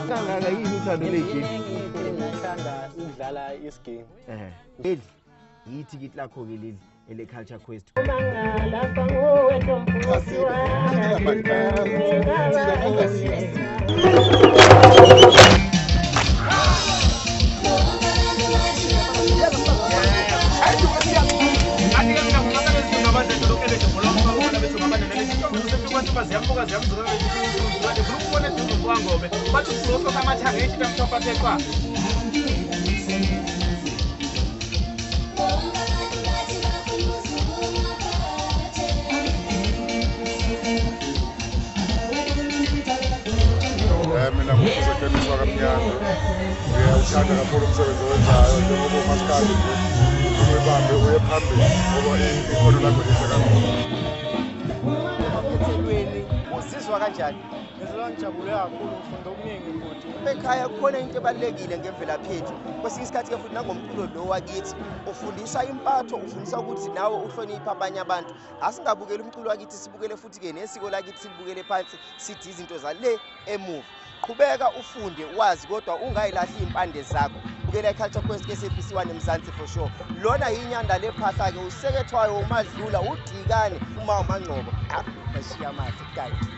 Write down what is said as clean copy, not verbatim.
Kangaka yini uthando legame? Ngithanda ukudlala isigame. Leli yithi kithi lakho ke leli ele culture quest. Mina ngokusetshenziswa kamnyama ngiyawuthanda kakhulu umsebenzi owenzayo njengoba umaskadi ubambe uye phambili ngoba ikhono lakho lihle kakhulu. Ekhethelweni uzizwa kanjani? Ngizizwa ngijabule kakhulu, ngifunda okuningi futhi. Ekhaya kukhona into ebalekile ngemvelaphi yethu. Kwesinye isikhathi ke futhi nangomculo lo wakithi ufundisa impatho, ufundisa ukuthi nawe uhloniphe abanye abantu. Asingabukeli umculo wakithi, sibukele futhi ke nesiko lakithi silibukele phansi, sithi izinto zale emuva. Qhubeka ufunde wazi kodwa ungayilahli impande zakho. Bukela iCulture Quest ke-SABC1 eMzansi for sure. Lona yinyanda lephahla ke usekethwayo uMadlula uDikane uma uMangcobo. Bashiya amazi kanti.